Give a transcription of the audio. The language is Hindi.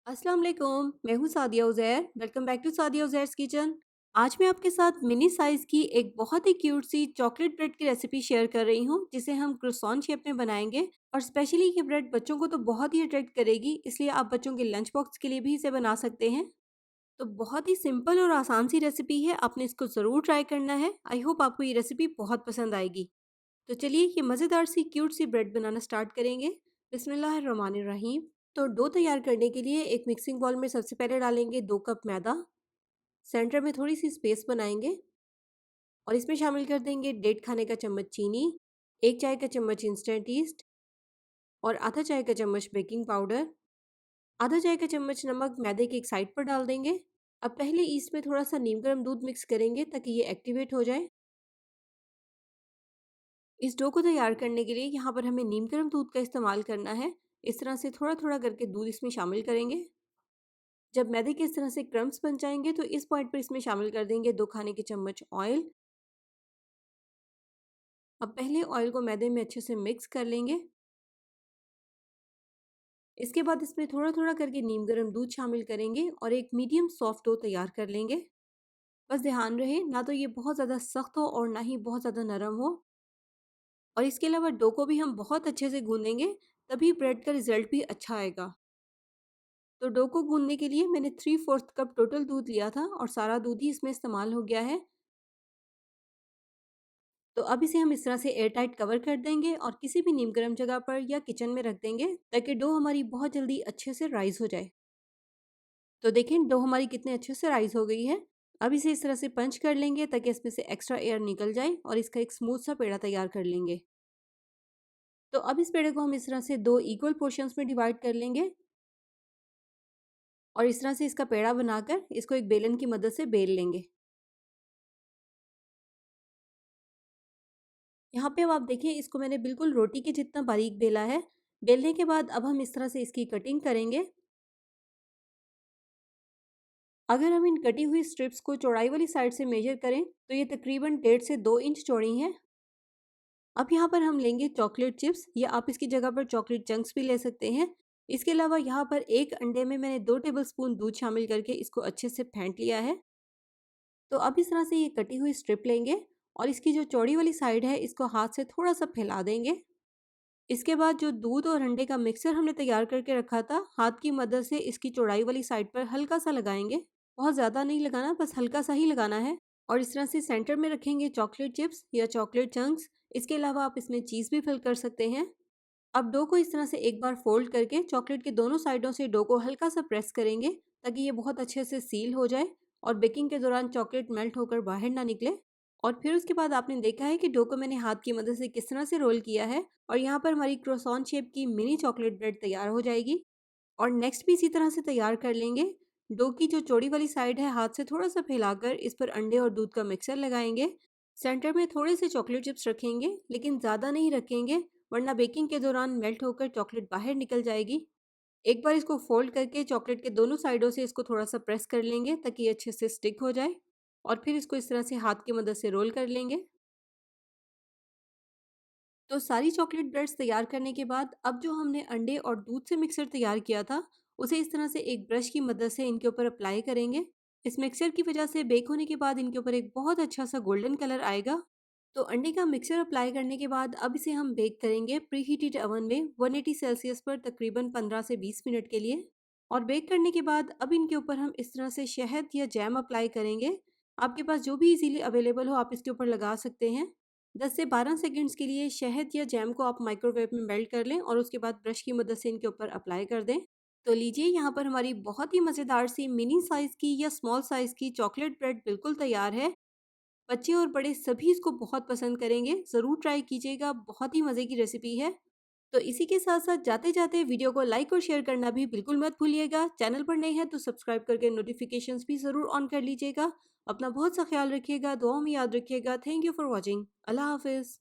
अस्सलाम वालेकुम, मैं हूँ Sadia Uzair. Welcome back to Sadia Uzair's kitchen. आज मैं आपके साथ मिनी साइज़ की एक बहुत ही क्यूट सी चॉकलेट ब्रेड की रेसिपी शेयर कर रही हूँ, जिसे हम क्रोसान शेप में बनाएंगे। और स्पेशली ये ब्रेड बच्चों को तो बहुत ही अट्रैक्ट करेगी, इसलिए आप बच्चों के लंच बॉक्स के लिए भी इसे बना सकते हैं। तो बहुत ही सिंपल और आसान सी रेसिपी है, आपने इसको ज़रूर ट्राई करना है। आई होप आपको ये रेसिपी बहुत पसंद आएगी। तो चलिए ये मज़ेदार सी क्यूट सी ब्रेड बनाना स्टार्ट करेंगे। बिस्मिल्लाहिर्रहमानिर्रहीम। तो डो तैयार करने के लिए एक मिक्सिंग बाउल में सबसे पहले डालेंगे 2 कप मैदा। सेंटर में थोड़ी सी स्पेस बनाएंगे और इसमें शामिल कर देंगे 1.5 खाने का चम्मच चीनी, 1 चाय का चम्मच इंस्टेंट ईस्ट और आधा चाय का चम्मच बेकिंग पाउडर, आधा चाय का चम्मच नमक मैदे के एक साइड पर डाल देंगे। अब पहले ईस्ट में थोड़ा सा नीम गर्म दूध मिक्स करेंगे ताकि ये एक्टिवेट हो जाए। इस डो को तैयार करने के लिए यहाँ पर हमें नीम गर्म दूध का इस्तेमाल करना है। इस तरह से थोड़ा थोड़ा करके दूध इसमें शामिल करेंगे। जब मैदे के इस तरह से क्रम्स बन जाएंगे तो इस पॉइंट पर इसमें शामिल कर देंगे 2 खाने के चम्मच ऑयल। अब पहले ऑयल को मैदे में अच्छे से मिक्स कर लेंगे। इसके बाद इसमें थोड़ा थोड़ा करके नीम गर्म दूध शामिल करेंगे और एक मीडियम सॉफ्ट डो तैयार कर लेंगे। बस ध्यान रहे ना तो ये बहुत ज़्यादा सख्त हो और ना ही बहुत ज़्यादा नरम हो। और इसके अलावा डो को भी हम बहुत अच्छे से गूंदेंगे, तभी ब्रेड का रिजल्ट भी अच्छा आएगा। तो डो को गूंदने के लिए मैंने 3/4 कप टोटल दूध लिया था और सारा दूध ही इसमें इस्तेमाल हो गया है। तो अब इसे हम इस तरह से एयर टाइट कवर कर देंगे और किसी भी नीम गर्म जगह पर या किचन में रख देंगे ताकि डो हमारी बहुत जल्दी अच्छे से राइज हो जाए। तो देखें डो हमारी कितने अच्छे से राइज हो गई है। अब इसे इस तरह से पंच कर लेंगे ताकि इसमें से एक्स्ट्रा एयर निकल जाए और इसका एक स्मूथ सा पेड़ा तैयार कर लेंगे। तो अब इस पेड़े को हम इस तरह से 2 इक्वल पोर्शंस में डिवाइड कर लेंगे और इस तरह से इसका पेड़ा बनाकर इसको एक बेलन की मदद से बेल लेंगे। यहाँ पे अब आप देखिए इसको मैंने बिल्कुल रोटी के जितना बारीक बेला है। बेलने के बाद अब हम इस तरह से इसकी कटिंग करेंगे। अगर हम इन कटी हुई स्ट्रिप्स को चौड़ाई वाली साइड से मेजर करें तो ये तकरीबन 1.5 से 2 इंच चौड़ी हैं। अब यहाँ पर हम लेंगे चॉकलेट चिप्स या आप इसकी जगह पर चॉकलेट चंक्स भी ले सकते हैं। इसके अलावा यहाँ पर एक अंडे में मैंने 2 टेबलस्पून दूध शामिल करके इसको अच्छे से फेंट लिया है। तो अब इस तरह से ये कटी हुई स्ट्रिप लेंगे और इसकी जो चौड़ी वाली साइड है इसको हाथ से थोड़ा सा फैला देंगे। इसके बाद जो दूध और अंडे का मिक्सचर हमने तैयार करके रखा था, हाथ की मदद से इसकी चौड़ाई वाली साइड पर हल्का सा लगाएंगे। बहुत ज़्यादा नहीं लगाना, बस हल्का सा ही लगाना है। और इस तरह से सेंटर में रखेंगे चॉकलेट चिप्स या चॉकलेट चंक्स। इसके अलावा आप इसमें चीज़ भी फिल कर सकते हैं। अब डो को इस तरह से एक बार फोल्ड करके चॉकलेट के दोनों साइडों से डो को हल्का सा प्रेस करेंगे ताकि ये बहुत अच्छे से सील हो जाए और बेकिंग के दौरान चॉकलेट मेल्ट होकर बाहर ना निकले। और फिर उसके बाद आपने देखा है कि डो को मैंने हाथ की मदद से किस तरह से रोल किया है और यहाँ पर हमारी क्रोसान शेप की मिनी चॉकलेट ब्रेड तैयार हो जाएगी। और नेक्स्ट भी इसी तरह से तैयार कर लेंगे। डो की जो चौड़ी वाली साइड है हाथ से थोड़ा सा फैलाकर इस पर अंडे और दूध का मिक्सचर लगाएंगे। सेंटर में थोड़े से चॉकलेट चिप्स रखेंगे लेकिन ज़्यादा नहीं रखेंगे, वरना बेकिंग के दौरान मेल्ट होकर चॉकलेट बाहर निकल जाएगी। एक बार इसको फोल्ड करके चॉकलेट के दोनों साइडों से इसको थोड़ा सा प्रेस कर लेंगे ताकि ये अच्छे से स्टिक हो जाए। और फिर इसको इस तरह से हाथ की मदद से रोल कर लेंगे। तो सारी चॉकलेट ब्रेड्स तैयार करने के बाद अब जो हमने अंडे और दूध से मिक्सर तैयार किया था उसे इस तरह से एक ब्रश की मदद से इनके ऊपर अप्लाई करेंगे। इस मिक्सर की वजह से बेक होने के बाद इनके ऊपर एक बहुत अच्छा सा गोल्डन कलर आएगा। तो अंडे का मिक्सर अप्लाई करने के बाद अब इसे हम बेक करेंगे प्री हीटेड ओवन में 180 सेल्सियस पर तकरीबन 15 से 20 मिनट के लिए। और बेक करने के बाद अब इनके ऊपर हम इस तरह से शहद या जैम अप्लाई करेंगे। आपके पास जो भी इजीली अवेलेबल हो आप इसके ऊपर लगा सकते हैं। 10 से 12 सेकंड्स के लिए शहद या जैम को आप माइक्रोवेव में मेल्ट कर लें और उसके बाद ब्रश की मदद से इनके ऊपर अप्लाई कर दें। तो लीजिए यहाँ पर हमारी बहुत ही मज़ेदार सी मिनी साइज़ की या स्मॉल साइज़ की चॉकलेट ब्रेड बिल्कुल तैयार है। बच्चे और बड़े सभी इसको बहुत पसंद करेंगे, ज़रूर ट्राई कीजिएगा, बहुत ही मज़े की रेसिपी है। तो इसी के साथ साथ जाते जाते वीडियो को लाइक और शेयर करना भी बिल्कुल मत भूलिएगा। चैनल पर नए हैं तो सब्सक्राइब करके नोटिफिकेशंस भी ज़रूर ऑन कर लीजिएगा। अपना बहुत सा ख्याल रखिएगा, दुआओं में याद रखिएगा। Thank you for watching. Allah हाफिज़।